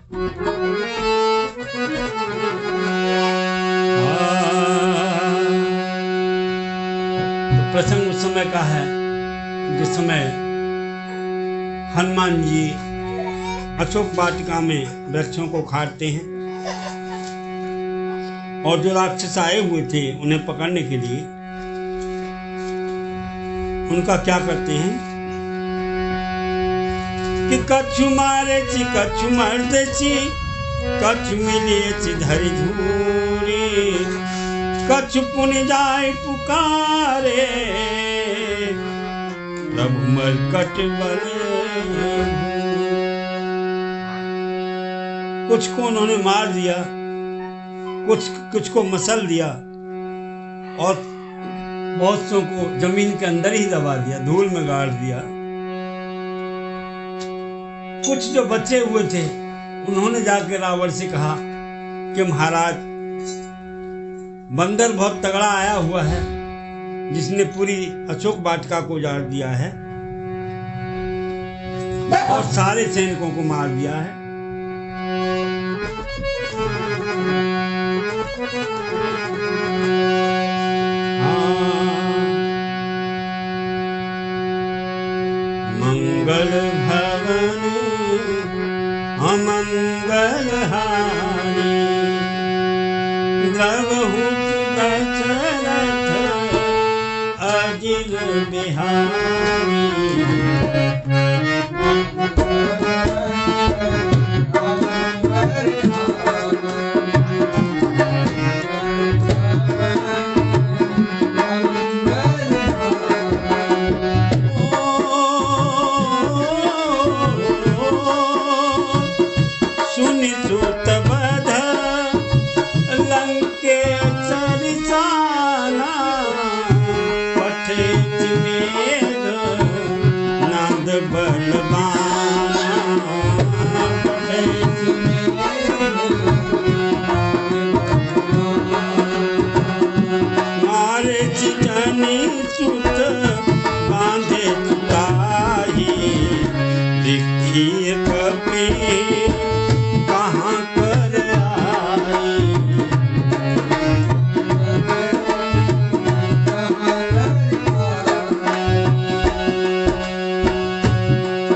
तो प्रसंग उस समय का है जिस समय हनुमान जी अशोक वाटिका में वृक्षों को काटते हैं और जो राक्षस आए हुए थे उन्हें पकड़ने के लिए उनका क्या करते हैं कि कछु मारे ची कछु मरते ची कछु मिले ची धरी धूरी कछु पुनि जाए पुकारे प्रभु मरकट बने। कुछ को उन्होंने मार दिया, कुछ को मसल दिया और बहुत सौ को जमीन के अंदर ही दबा दिया, धूल में गाड़ दिया। कुछ जो बचे हुए थे उन्होंने जाके रावण से कहा कि महाराज बंदर बहुत तगड़ा आया हुआ है जिसने पूरी अशोक वाटिका को उजाड़ दिया है और सारे सैनिकों को मार दिया है। मंगल भवन अमंगल हानि द्रवहु दशरथ अजिर बिहारी।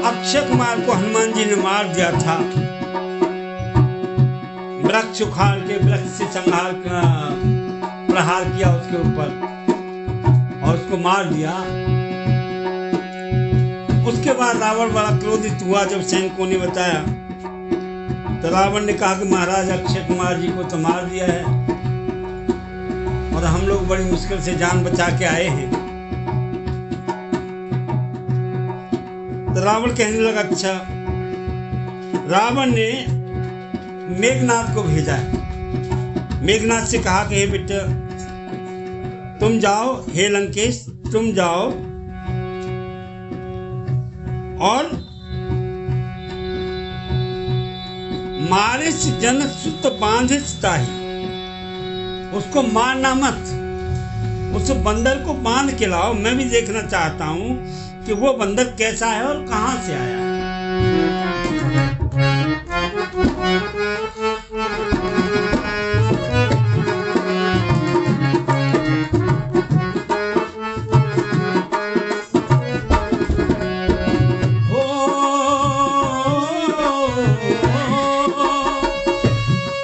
अक्षय कुमार को हनुमान जी ने मार दिया था, वृक्ष उखाड़ के वृक्ष से संहार का प्रहार किया उसके ऊपर और उसको मार दिया। उसके बाद रावण बड़ा क्रोधित हुआ जब सैनिकों ने बताया तो रावण ने कहा कि महाराज अक्षय कुमार जी को तो मार दिया है और हम लोग बड़ी मुश्किल से जान बचा के आए हैं। तो रावण कहने लगा अच्छा। रावण ने मेघनाथ को भेजा है। मेघनाथ से कहा कि हे बेटा तुम जाओ, हे लंकेश तुम जाओ और मारे से जनक सुत बांधे ताही, उसको मारना मत, उस बंदर को बांध के लाओ। मैं भी देखना चाहता हूं कि वो बंदर कैसा है और कहां से आया है।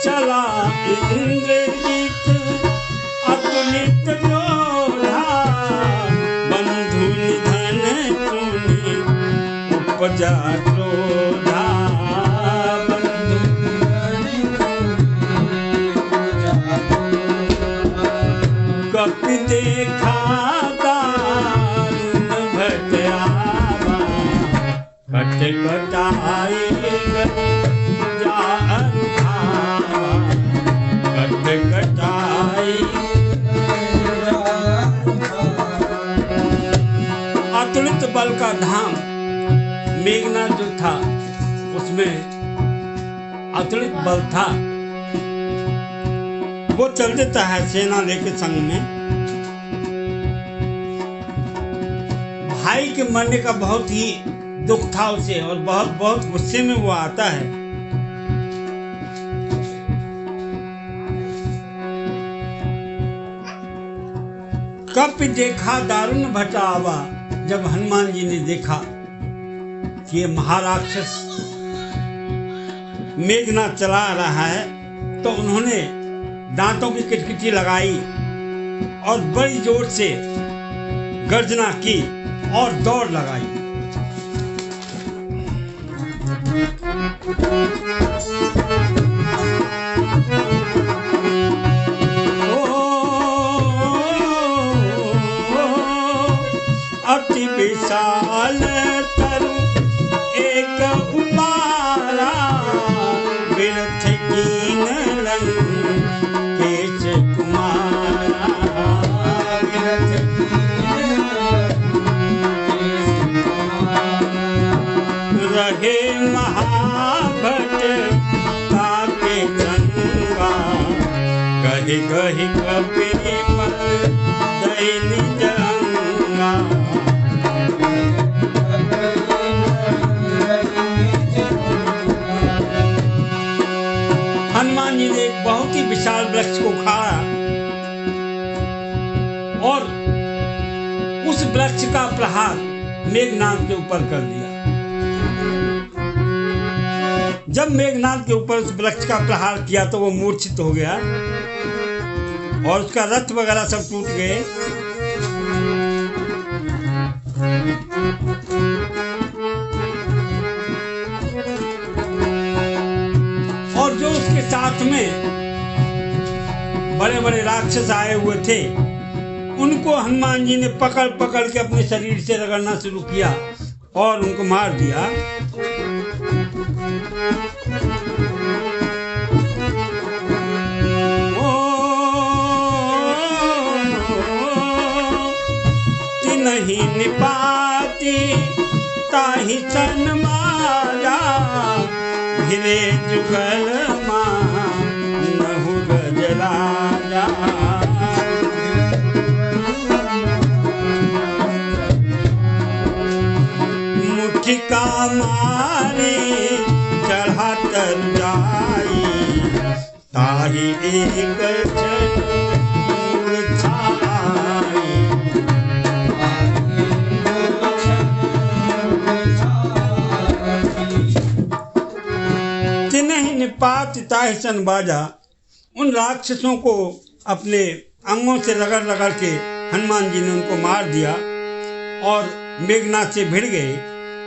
चला इंद्रजीत अतुलित जोधा बंधु निधन तुनि उपजा क्रोधा। कपि देखा दारुण भट आवा कट कटाई जा अनुभावा कट कटाई। अतुलित बल का धाम मेघनाथ जो था उसमें अतुलित बल था। वो चल देता है सेना लेके संग में। भाई के मरने का बहुत ही दुख था उसे और बहुत बहुत गुस्से में वो आता है कपि देखा दारुण भटावा। जब हनुमान जी ने देखा कि ये महाराक्षस मेघनाथ चला रहा है तो उन्होंने दांतों की किटकिटी लगाई और बड़ी जोर से गर्जना की और दौड़ लगाई। अति विशाल तरु एक उपारा बिरथ कीन लंकेश कुमारा। रहे महाभट ताके चंगा कहि कहि कपि पर दैनि जंगा। हनुमान जी ने एक बहुत ही विशाल वृक्ष को खाया और उस वृक्ष का प्रहार मेघनाथ के ऊपर कर दिया। जब मेघनाथ के ऊपर उस वृक्ष का प्रहार किया तो वो मूर्छित हो गया और उसका रथ वगैरह सब टूट गए। और जो उसके साथ में बड़े बड़े राक्षस आए हुए थे उनको हनुमान जी ने पकड़ पकड़ के अपने शरीर से रगड़ना शुरू किया और उनको मार दिया। नहीं निपाती ताहि सन मारा घिरे जुगल नहु गजराजा। मुठिका मारे चढ़ा तर जाई ताहि एक क्षण निपात ताहि सन बाजा। उन राक्षसों को अपने अंगों से रगड़ रगड़ के हनुमान जी ने उनको मार दिया और मेघनाथ से भिड़ गए।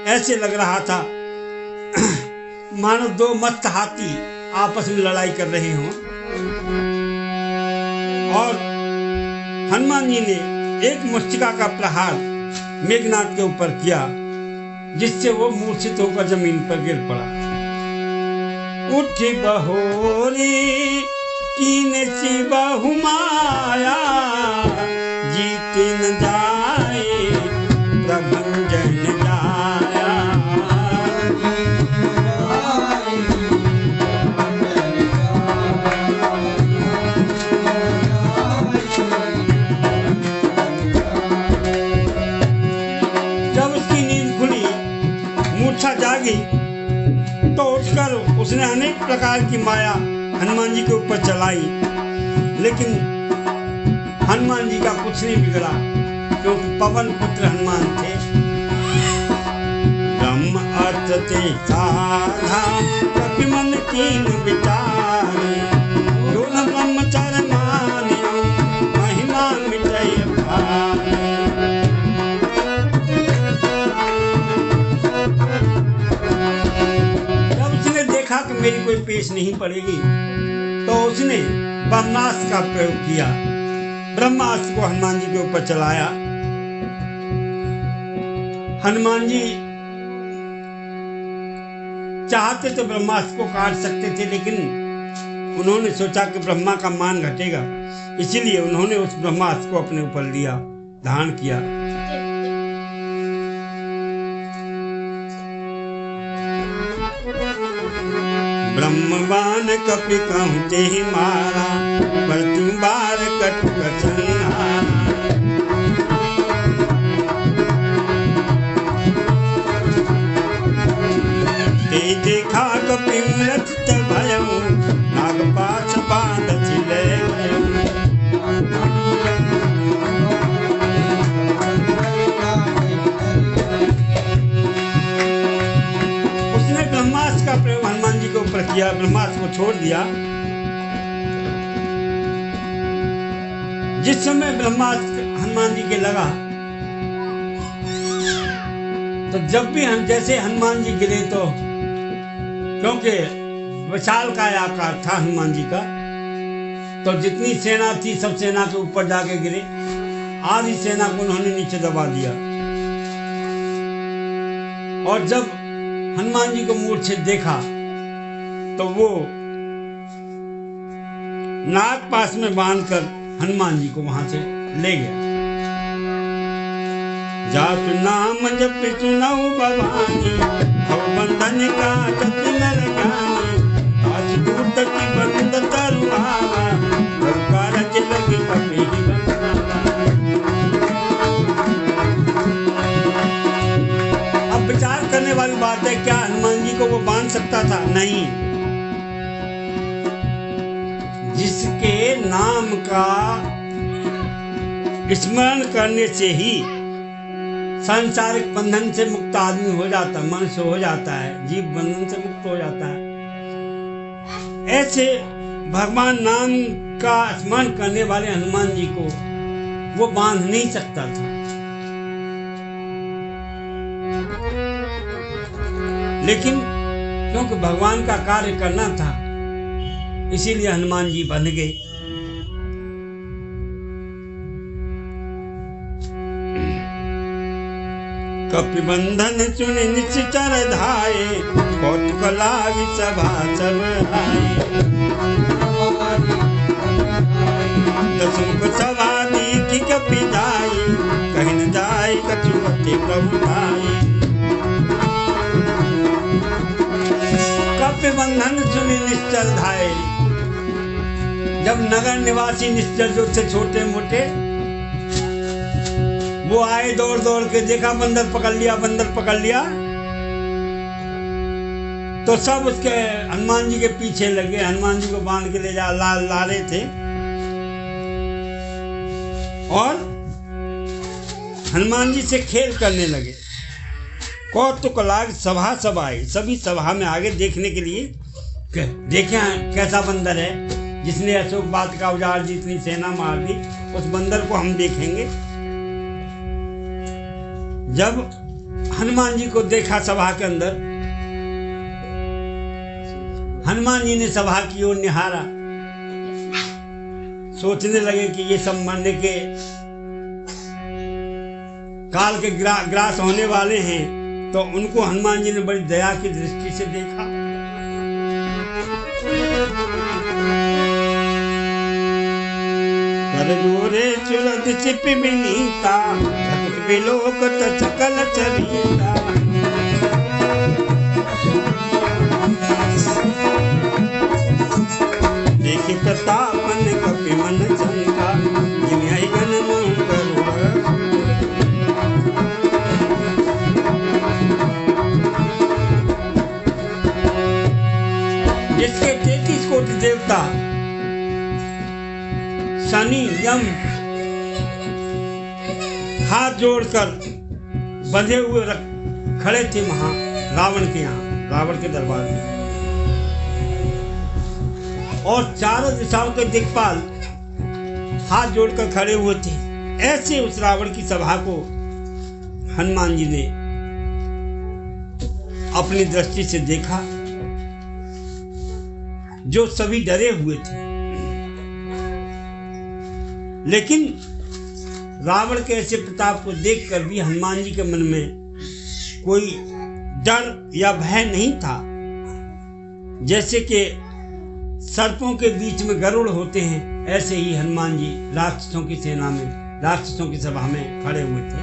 ऐसे लग रहा था मानो दो मस्त हाथी आपस में लड़ाई कर रहे हों। और हनुमान जी ने एक मुष्टिका का प्रहार मेघनाथ के ऊपर किया जिससे वो मूर्छित होकर जमीन पर गिर पड़ा। उठी बहोरी कीन सी बहु माया जीत न जाए प्रभंजन जाया। जब उसकी नींद खुली मूर्छा जागी तो उठकर उसने अनेक प्रकार की माया हनुमान जी के ऊपर चलाई, लेकिन हनुमान जी का कुछ नहीं बिगड़ा क्योंकि पवन पुत्र हनुमान थे। ब्रह्म अर्थ ते साधा कपि मन कीन विचार दोन ब्रह्मचार मानियो महिमा मिटय भार। कि मेरी कोई पेश नहीं पड़ेगी तो उसने ब्रह्मास्त्र का प्रयोग किया। ब्रह्मास्त्र को हनुमान जी के ऊपर चलाया। हनुमान जी चाहते तो ब्रह्मास्त्र को काट सकते थे, लेकिन उन्होंने सोचा कि ब्रह्मा का मान घटेगा, इसीलिए उन्होंने उस ब्रह्मास्त्र को अपने ऊपर लिया, धारण किया। ब्रह्मवान कपि कहूँ ते ही मारा पर तुम बार कटु कछनहारा। ते देखा कपि मृत भयऊ नागपाश बांध छिले। किया, ब्रह्मास्त्र को छोड़ दिया। जिस समय ब्रह्मास्त्र हनुमान जी के लगा, तो जब भी हम जैसे हनुमान जी गिरे, तो क्योंकि विशाल का आकार था हनुमान जी का, तो जितनी सेना थी सब सेना के ऊपर जाके गिरे, आधी सेना को उन्होंने नीचे दबा दिया। और जब हनुमान जी को मूर्छित देखा तो वो नाग पास में बांधकर हनुमान जी को वहां से ले गया। जातु नाम जप सुनाऊ भवानी, भव बंधन का जत नर ज्ञानी, आज दूत की बंद तरुआवा, कारज लगी कपि अब विचार करने वाली बात है, क्या हनुमान जी को वो बांध सकता था? नहीं। जिसके नाम का स्मरण करने से ही सांसारिक बंधन से मुक्त आदमी हो जाता, मनुष्य हो जाता है, जीव बंधन से मुक्त हो जाता है, ऐसे भगवान नाम का स्मरण करने वाले हनुमान जी को वो बांध नहीं सकता था। लेकिन क्योंकि भगवान का कार्य करना था, इसीलिए हनुमान जी बंध गए। कपिबंधन सुनि निश्चर धाये, कौतुक लागी सभा सब आए। दसमुख सभा देखी कपि जाई, कहीं न जाई कछुअते प्रभु भाई। कपिबंधन सुनि निश्चर धाये, जब नगर निवासी निश्चर जो थे छोटे मोटे, वो आए दौड़ दौड़ के, देखा बंदर पकड़ लिया, बंदर पकड़ लिया, तो सब उसके हनुमान जी के पीछे लगे, हनुमान जी को बांध के ले जा ला रहे थे। और हनुमान जी से खेल करने लगे। कौतुक लाग सभा सब आई, सभी सभा में आगे देखने के लिए, देखें कैसा बंदर है जिसने अशोक बात का उजाड़ दी, इतनी सेना मार दी, उस बंदर को हम देखेंगे। जब हनुमान जी को देखा सभा के अंदर, हनुमान जी ने सभा की ओर निहारा, सोचने लगे कि ये सब मरने के काल के ग्रास होने वाले हैं, तो उनको हनुमान जी ने बड़ी दया की दृष्टि से देखा। करजोरे चुरद छिप बिनीता, विलोकत सकल चरिता। देखि प्रतापन कपि मन चंका, जिन्हि गण मोह करुण। जिसके 33 कोटि देवता, शनि यम हाथ जोड़कर बंधे हुए खड़े थे वहां रावण के यहाँ, रावण के दरबार में, और चारों दिशाओं के दिक्पाल हाथ जोड़कर खड़े हुए थे। ऐसे उस रावण की सभा को हनुमान जी ने अपनी दृष्टि से देखा, जो सभी डरे हुए थे। लेकिन रावण के ऐसे प्रताप को देखकर भी हनुमान जी के मन में कोई डर या भय नहीं था। जैसे कि सर्पों के बीच में गरुड़ होते हैं, ऐसे ही हनुमान जी राक्षसों की सेना में, राक्षसों की सभा में खड़े हुए थे।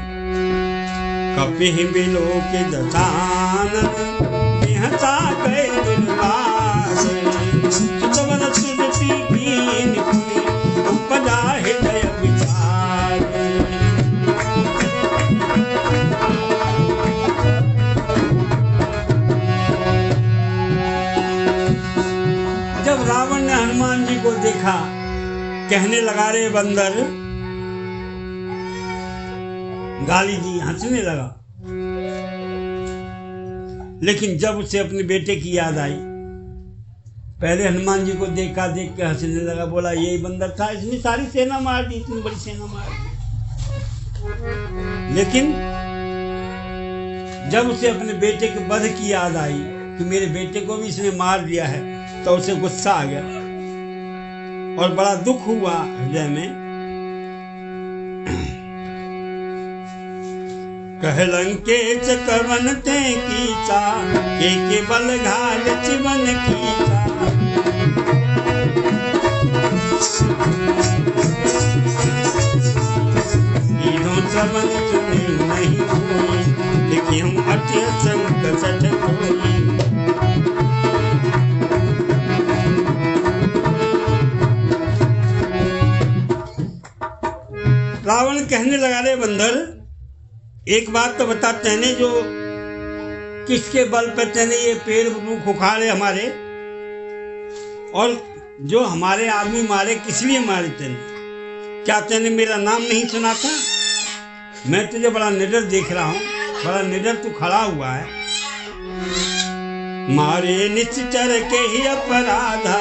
कपिहि बिलोक दशानन, निहता गए दुर्वास, सुतवन सुरति कीन पुनि, उपजा हृदय विचार। जब रावण ने हनुमान जी को देखा, कहने लगा रे बंदर, गाली दी, हंसने लगा। लेकिन जब उसे अपने बेटे की याद आई पहले हनुमान जी को देखा, देख के हंसने लगा, बोला यही बंदर था, इसने सारी सेना मार दी, इतनी बड़ी सेना मार दी। लेकिन जब उसे अपने बेटे के वध की याद आई कि मेरे बेटे को भी इसने मार दिया है, तो उसे गुस्सा आ गया और बड़ा दुख हुआ हृदय में। कहलन के चकवन ते कीचा, के बल घाल चिवन कीचा। चवन चुने नहीं कोई, देखी हम अटे संग सठ कोई। रावण कहने लगा, रे बंदर, एक बात तो बता, तेने जो किसके बल पे तेने ये पेड़ रूख उखाड़े हमारे, और जो हमारे आदमी मारे किस लिए मारे तेने? क्या तेने मेरा नाम नहीं सुना था? मैं तुझे बड़ा निडर देख रहा हूँ, बड़ा निडर तू खड़ा हुआ है। मारे निश्चर के ही अपराधा,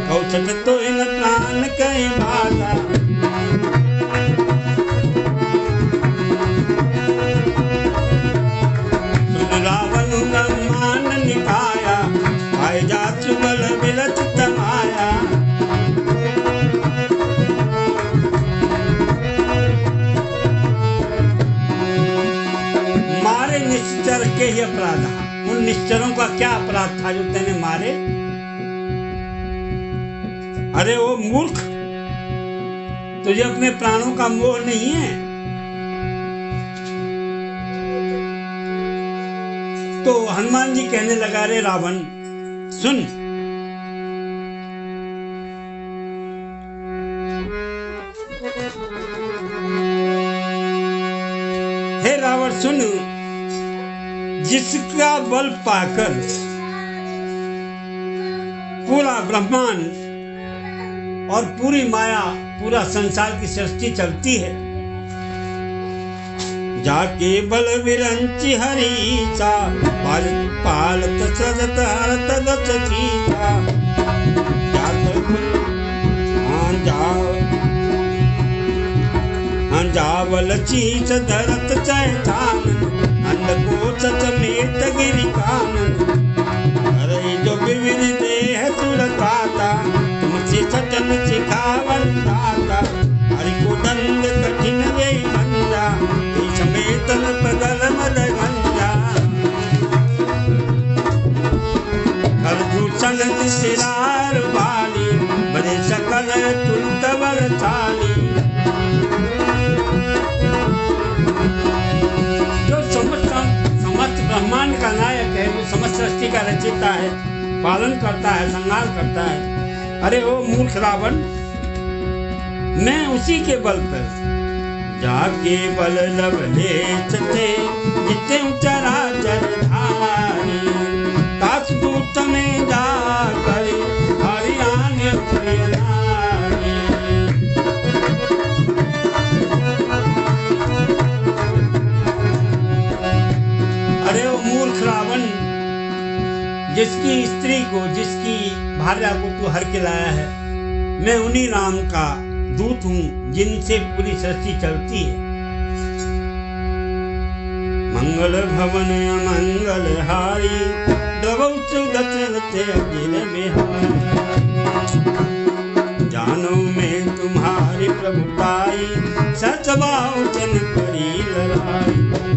कौशल तो इन प्राण कहीं बाधा। रावण मान निकाया, आए जात बल बिलत तमाया। मारे निश्चर के ही अपराध। उन निश्चरों का क्या अपराध था जो तेने मारे? अरे वो मूर्ख, तुझे अपने प्राणों का मोह नहीं है? तो हनुमान जी कहने लगा, रे रावण सुन, हे रावण सुन, जिसका बल पाकर पूरा ब्रह्मांड और पूरी माया, पूरा संसार की सृष्टि चलती है, जाके बल विरंचि हरीचा, पालत सजत हरत दस कीचा। जावल चीच धरत चैतान, अंडकोश समेत गिरि कानन। अरे जो विविध देह सुरताता, तुमसे सजन सिखावन दाता। हरि को दंड कठिन वे मंजा, समेतन बदल मद गंजा। खरदूषण सिरार वाली, बड़े सकल तुलत बल चाली। ब्रह्मांड का नायक है, जो समस्त सृष्टि का रचयिता है, पालन करता है, संहार करता है। अरे ओ मूर्ख रावण, मैं उसी के बल पर, जाके बल लवले चते, जिते चराचर धारी। तास दूत में जाकर हरियाणा प्रिय नारी। अरे वो मूर्ख रावण, जिसकी स्त्री को, जिसकी भार्या को तू हर के लाया है, मैं उन्हीं राम का दूत हूँ जिनसे पूरी सृष्टि चलती है। मंगल भवन अमंगल हारी, जानो में तुम्हारी प्रभुताई, सच बाहुचन करी लड़ाई।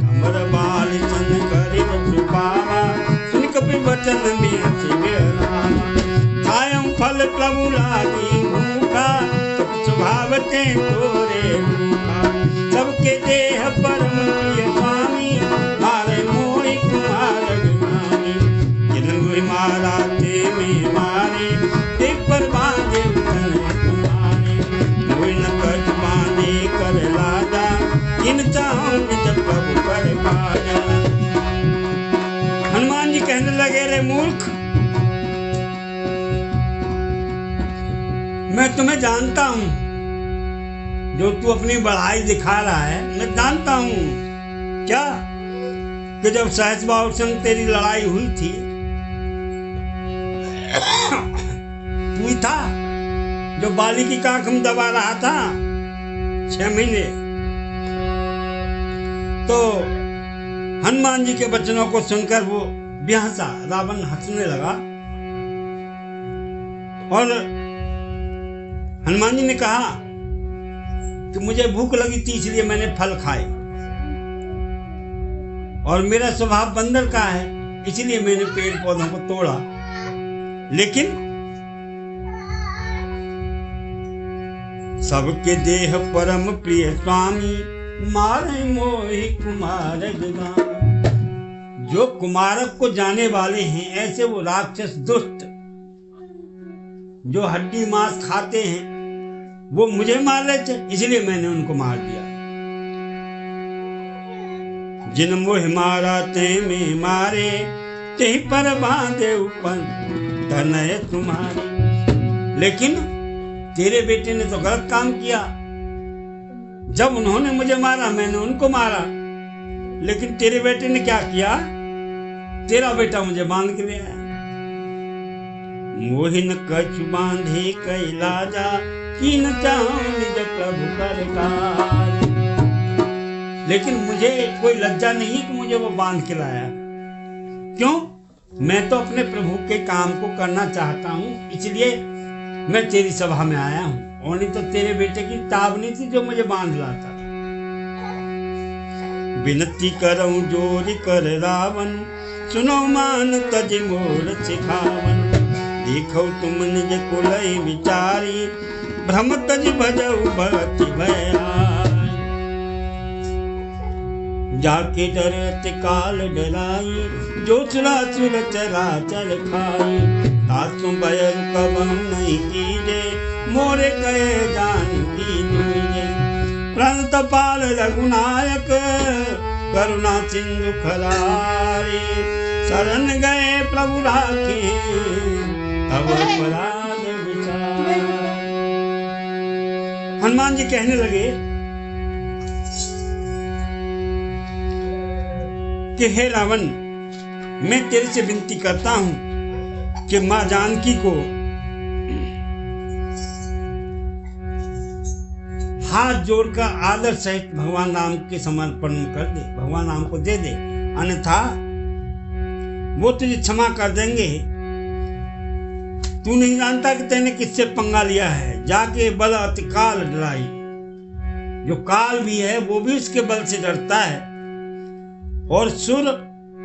अमर बाल चंद करी कृपावा, सुन कपि वचन बिहत बेरामा। कायम फल प्रभु लागी भूखा, स्वभावते तोरे भूखा। सबके देह परम प्रिय स्वामी, मारे मोहि कुमार ज्ञानी। जिन मारा ते में मारे, एक पर बांधे तने तुम्हारे। कोई न कट बांधे कर लाजा, इन चाहो निज प्रभु पर काजा। हनुमान जी कहने लगे, रे मूर्ख, मैं तुम्हें जानता हूं, जो तू अपनी बढ़ाई दिखा रहा है, मैं जानता हूं। क्या कि जब सहस्त्रबाहु संग तेरी लड़ाई हुई थी, वही था जो बाली की कांख में दबा रहा था 6 महीने। तो हनुमान जी के वचनों को सुनकर वो बेहसा, रावण हंसने लगा और हनुमान जी ने कहा कि मुझे भूख लगी थी इसलिए मैंने फल खाए, और मेरा स्वभाव बंदर का है इसलिए मैंने पेड़ पौधों को तोड़ा। लेकिन सबके देह परम प्रिय स्वामी, मारे मोहि कुमार जगामी। जो कुमारक को जाने वाले हैं ऐसे वो राक्षस दुष्ट जो हड्डी मांस खाते हैं वो मुझे मार रहे थे, इसलिए मैंने उनको मार दिया। जिन मोह मारा ते में मारे, ते पर बांधे ऊपर तनय तुम्हारे। लेकिन तेरे बेटे ने तो गलत काम किया, जब उन्होंने मुझे मारा मैंने उनको मारा। लेकिन तेरे बेटे ने क्या किया, तेरा बेटा मुझे बांध के ले आया। मोहिन कछु बांधे कैलाजा, कीन चाहूं निज प्रभु कर काज। लेकिन मुझे कोई लज्जा नहीं कि मुझे वो बांध के लाया। क्यों? मैं तो अपने प्रभु के काम को करना चाहता हूँ, इसलिए मैं तेरी सभा में आया हूँ, और नहीं तो तेरे बेटे की ताब नहीं थी जो मुझे बांध लाता। विनती करऊं जोरी कर रावण, सुनो मान तज मोर सिखावन। देखो तुम निज कुलई विचारी, भ्रम तज भजऊ भक्ति भयाई। जाके डरत काल डराई, जो चराचर चराचर खाई। तासु बयर कबहु नहीं कीजे, मोरे कहे जानकी दूजे। प्रणत पाल रघुनायक, करुणा सिंधु खरारे। शरण गए प्रभु राखे, तब अपराध विचार। हनुमान जी कहने लगे कि हे रावण, मैं तेरे से विनती करता हूं कि मां जानकी को हाथ जोड़कर आदर सहित भगवान राम के समर्पण कर दे, भगवान राम को दे दे, अन्यथा वो तुझे क्षमा कर देंगे। तू नहीं जानता कि तेने किससे पंगा लिया है। जाके बल अति काल डराई। जो काल भी है वो भी उसके बल से डरता है, और सुर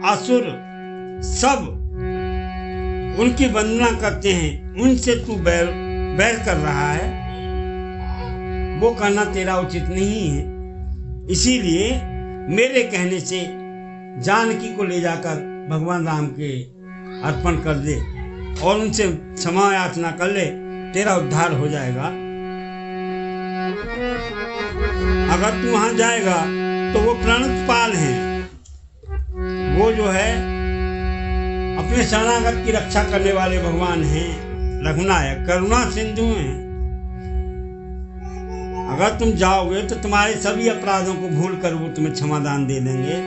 असुर सब उनकी वंदना करते हैं। उनसे तू बैर कर रहा है, वो करना तेरा उचित नहीं है। इसीलिए मेरे कहने से जानकी को ले जाकर भगवान राम के अर्पण कर दे और उनसे क्षमा याचना कर ले, तेरा उद्धार हो जाएगा। अगर तू वहां जाएगा तो वो प्रणत पाल हैं, वो जो है अपने शरणागत की रक्षा करने वाले भगवान हैं, रघुनायक करुणा सिंधु हैं। अगर तुम जाओगे तो तुम्हारे सभी अपराधों को भूल कर वो तुम्हें क्षमादान दे देंगे।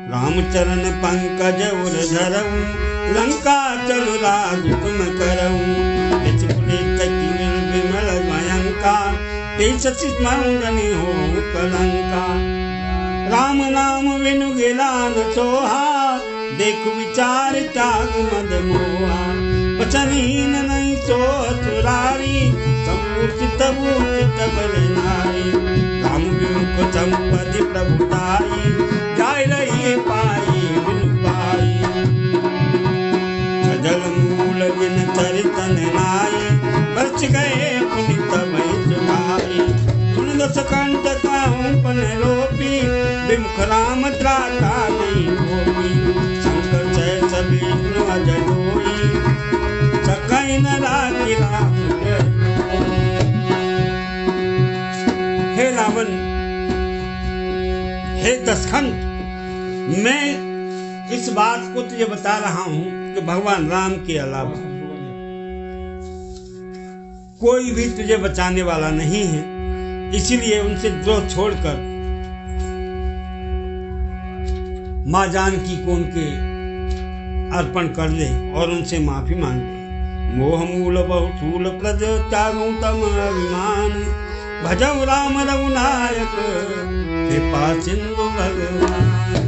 रामचरण पंकज उर धरऊं, लंका चल राज तुम करऊं। विमल भयंका, स्मरणी हो कलंका। राम नाम बिनु गिला न सोहा, देख विचार त्याग मद मोहा। वचनहीन नहीं सो चुरारी, समुचित बूचित बल नारी। राम विमुख संपत्ति प्रभुताई, जाय रही पाई बिनु पाई। सजल मूल जिन चरितन नाई, बरछ गए पुनित भय सुनाई। सुन दस कंठ काहू पन रोपी, विमुख राम त्राता नहीं होई। शंकर जय सभी अजोई, सकई न राखी राम। हे रावण, हे दशकंठ, मैं इस बात को तुझे बता रहा हूं कि भगवान राम के अलावा कोई भी तुझे बचाने वाला नहीं है। इसीलिए उनसे द्रोह छोड़कर मां जानकी को उनके अर्पण कर दे और उनसे माफी मांग ले। मोह मूल बहुशूल प्रज त्यागो तम अभिमान भजम राम रघुनायक कृपा सिंधु भगवान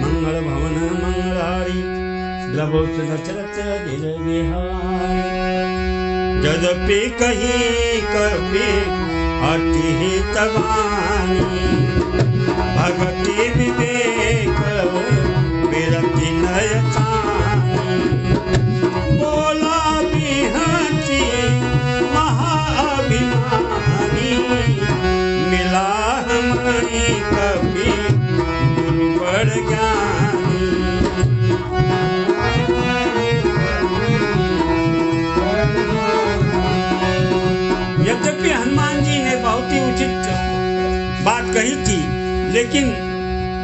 मंगल भवन मंगलारी द्रवो दशरथ धीर बिहारी जदपि कही कभी अति तवानी भगति विवेक विरति नय बोला बिहती महाअभिमानी मिला हमारी कभी गुरुवर ज्ञानी यद्यपि हनुमान जी ने बहुत ही उचित बात कही थी, लेकिन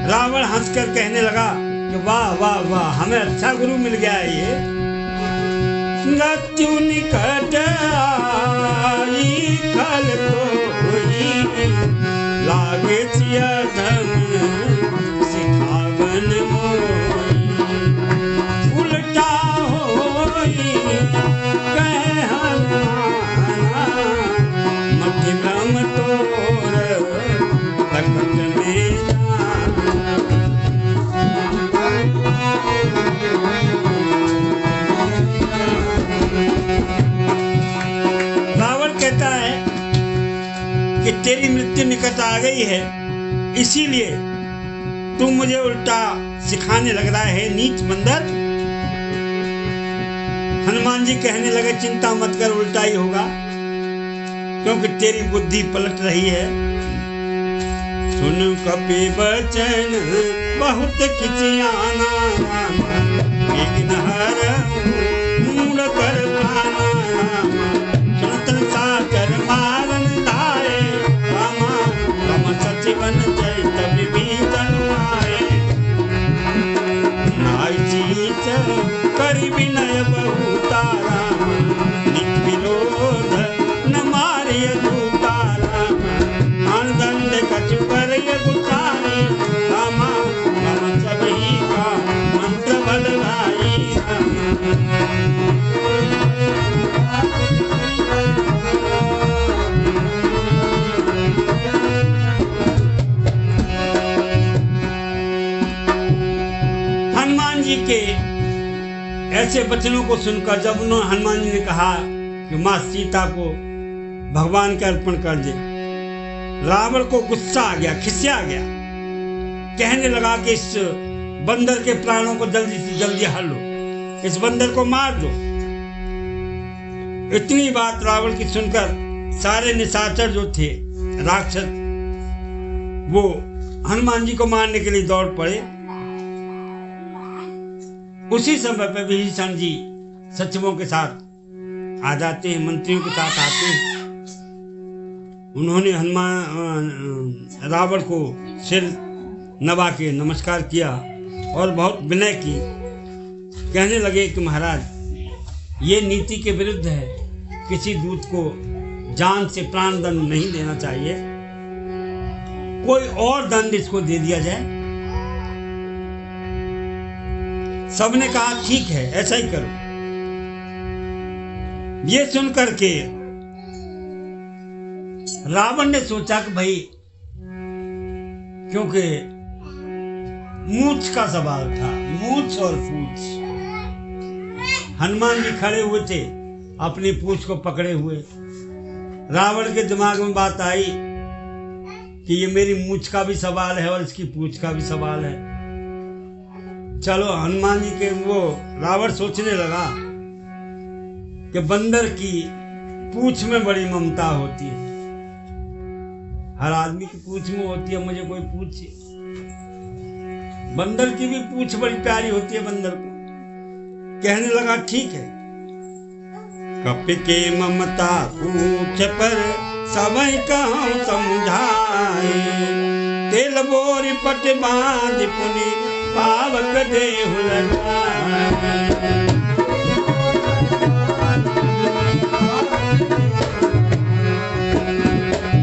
रावण हंसकर कहने लगा कि वाह वाह वाह, हमें अच्छा गुरु मिल गया है। ये मृत्यु निकट आई खल कोई लागे धन सिखावन मोई उल्टा होई कह हनुमाना मति भ्रम तोर प्रकट में रावण कहता है कि तेरी मृत्यु निकट आ गई है, इसीलिए तू मुझे उल्टा सिखाने लग रहा है नीच बंदर। हनुमान जी कहने लगे चिंता मत कर, उल्टा ही होगा, क्योंकि तेरी बुद्धि पलट रही है। सुन कपि बचन बहुत किचियाना विघ्नहर मूढ़ कर पाना सुनतन साकर मारन धारे रामा राम सचिवन चैत विभीषण मारे नाई चीच करि विनय बहुता राम नित विरोध न मारिय दूता राम आनंद कछु करिय गुचारी रामा राम सबही का मंत्र बल भाई हनुमान जी के ऐसे वचनों को सुनकर जब उन्होंने हनुमान जी ने कहा कि मां सीता को भगवान के अर्पण कर दे, रावण को गुस्सा आ गया, खिसिया गया, कहने लगा कि इस बंदर के प्राणों को जल्दी से जल्दी हर लो, इस बंदर को मार दो। इतनी बात रावण की सुनकर सारे निशाचर जो थे राक्षस, वो हनुमान जी को मारने के लिए दौड़ पड़े। उसी समय पर विभीषण जी सचिवों के साथ आ जाते हैं, मंत्रियों के साथ आते हैं। उन्होंने रावण को सिर नवा के नमस्कार किया और बहुत विनय की। कहने लगे कि महाराज ये नीति के विरुद्ध है, किसी दूत को जान से प्राण दंड नहीं देना चाहिए, कोई और दंड इसको दे दिया जाए। सबने कहा ठीक है ऐसा ही करो। ये सुनकर के रावण ने सोचा कि भाई, क्योंकि मूंछ का सवाल था, मूंछ और पूंछ। हनुमान जी खड़े हुए थे अपनी पूंछ को पकड़े हुए। रावण के दिमाग में बात आई कि ये मेरी मूंछ का भी सवाल है और इसकी पूंछ का भी सवाल है। चलो हनुमान जी के वो रावण सोचने लगा कि बंदर की पूंछ में बड़ी ममता होती है, हर आदमी की पूंछ में होती है, मुझे कोई पूछे। बंदर की भी पूंछ बड़ी प्यारी होती है बंदर को। कहने लगा ठीक है, कपि के ममता पूछ पर सबई कहूं समझाए, तेल बोरी पट बांध पुनि पावक देहु लगाए।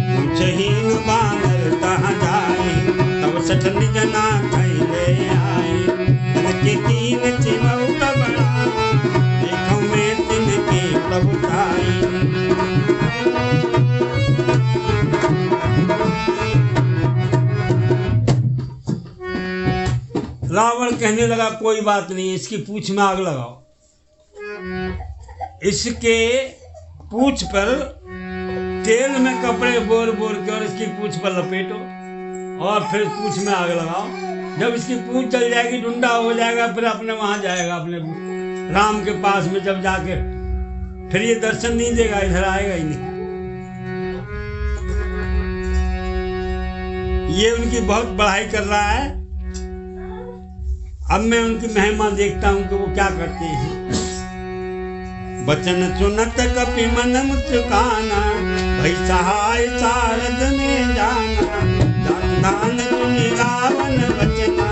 पूछहीन बानर तहाँ जाए, तब सठ निज नाथ ले आए। के तीन चिमौट बड़ा देखो में सबुताई। रावण कहने लगा कोई बात नहीं, इसकी पूंछ में आग लगाओ, इसके पूंछ पर तेल में कपड़े बोर बोर के और इसकी पूंछ पर लपेटो और फिर पूंछ में आग लगाओ। जब इसकी पूंछ जल जाएगी, ढूंढा हो जाएगा, फिर अपने वहां जाएगा, अपने राम के पास में जब जाके फिर ये दर्शन नहीं देगा, इधर आएगा ही नहीं। ये उनकी बहुत बढ़ाई कर रहा है। अब मैं उनकी महिमा देखता हूं कि वो क्या करते हैं। बचन चुनत कपि मन मुचकाना, भई सहाय सारद में जाना। दान चुनि रावण बचना,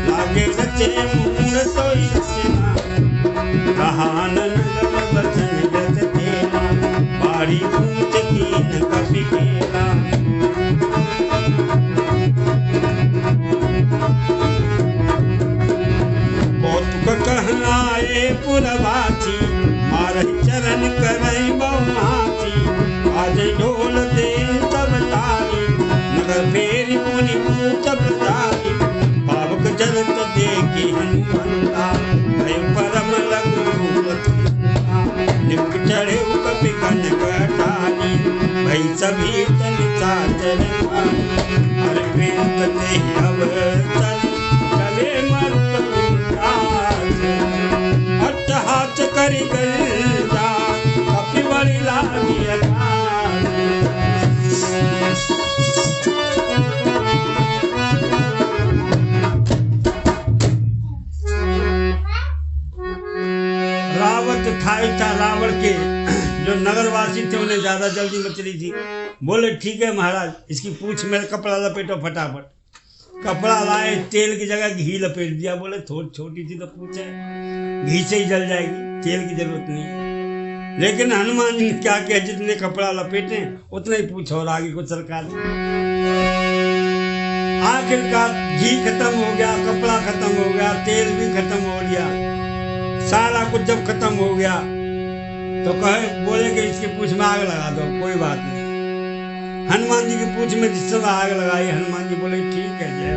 लागे रचे मूर सोई रचना। कहानन बचन जस तेरा, बारी पूछ कीन कपि केरा। कौतुक कहलाए पुरवासी, मारहि चरण करई बहुमासी। आज ढोल दे सब तारी, नगर फेरी पुनि पूछ प्रतारी। पावक जलत देखी हनुमंता, भय परम लघु रूप। निप चढ़े कपि कनक अटारी, भई सभी तन चाचर। हर वेंत देहि अवचर, चले मर्त हाथ करी गंजा, कपि बड़ी लागी अटार। रावत था रावण के जो नगरवासी थे, उन्हें ज्यादा जल्दी मच रही थी। बोले ठीक है महाराज, इसकी पूंछ में कपड़ा लपेटो फटाफट। कपड़ा लाए, तेल की जगह घी लपेट दिया। बोले थोड़ी छोटी सी तो पूंछ है, घी से ही जल जाएगी, तेल की जरूरत नहीं। लेकिन हनुमान जी ने क्या किया, जितने कपड़ा लपेटे उतने ही पूछ और आगे को सरकार। आखिरकार घी खत्म हो गया, कपड़ा खत्म हो गया, तेल भी खत्म हो गया। सारा कुछ जब खत्म हो गया तो कहे बोले कि इसकी पूंछ में आग लगा दो, कोई बात नहीं। हनुमान जी की पूंछ में जिस समय आग लगाई, हनुमान जी बोले ठीक है जय।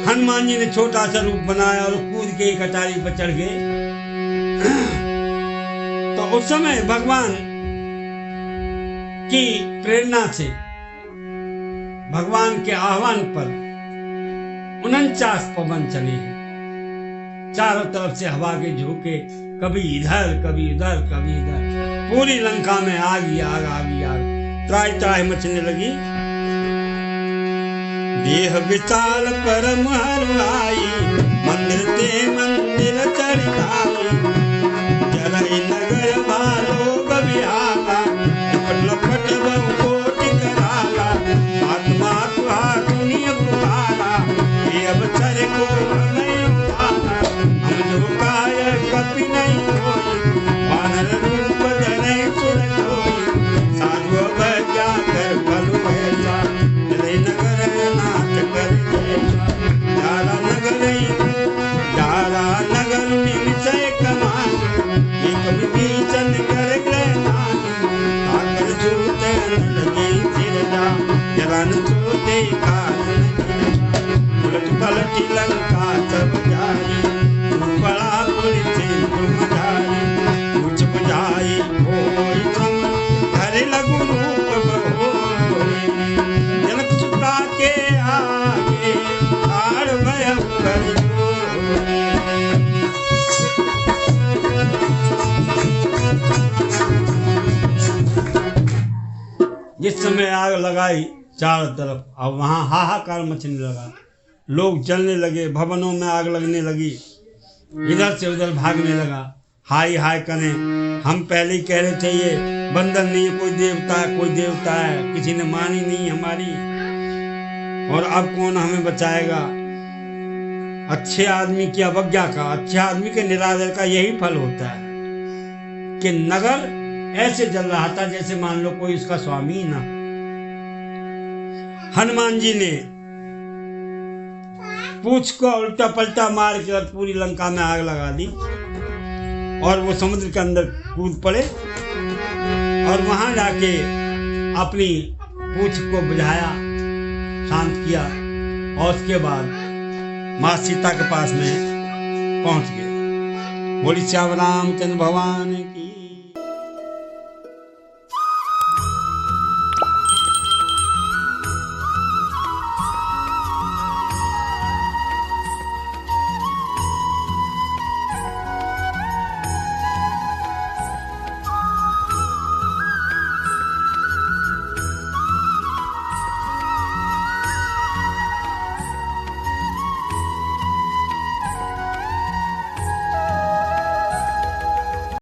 हनुमान जी ने छोटा सा रूप बनाया और कूद के कटारी पर चढ़ गए। तो उस समय भगवान की प्रेरणा से, भगवान के आह्वान पर 49 पवन चले हैं। चारों तरफ से हवा के झोंके, कभी इधर कभी उधर कभी इधर। पूरी लंका में आग ही आग, आग ही आग, त्राहि त्राहि मचने लगी। देह विशाल परम हरुआई, मंदिर ते मंदिर चढ़ाई। जरई नगर भालो गविहाला, लपट लपट बहु कोटि कराला। आत्मा तुहा दुनिया पुकारा, ये अवसर को नहीं उठाना। हम जो काय कपि नहीं कोई, वानर रूप धरई सुर कोई। साधु अवज्ञा कर फल ऐसा, जरई नगर नाथ कर जैसा। जारा नगर निश्चय कमान, एक विभीषण कर ग्रहणान। आकर छूटे लगे सिरजा, जरा न छूटे कारण गिरजा। उलट पलट लंका सब जारी, बड़ा पुलिस तुमजारी। कुछ बुझाई होई सम, घर लघु रूप बहोई। जनक सुता के आगे, आड़ भय कर जिस समय आग लगाई चारों तरफ, अब वहां हाहाकार मचने लगा। लोग जलने लगे, भवनों में आग लगने लगी, इधर से उधर भागने लगा। हाय हाय करें, हम पहले ही कह रहे थे ये बंदर नहीं कोई देवता है, कोई देवता है, किसी ने मानी नहीं हमारी, और अब कौन हमें बचाएगा। अच्छे आदमी की अवज्ञा का, अच्छे आदमी के निरादर का यही फल होता है कि नगर ऐसे जल रहा था जैसे मान लो कोई उसका स्वामी ना। हनुमान जी ने पूंछ को उल्टा पलटा मार के और पूरी लंका में आग लगा दी। और वो समुद्र के अंदर कूद पड़े और वहां जाके अपनी पूंछ को बुझाया, शांत किया और उसके बाद माँ सीता के पास में पहुंच गए। बोली श्याम रामचंद्र भगवान की।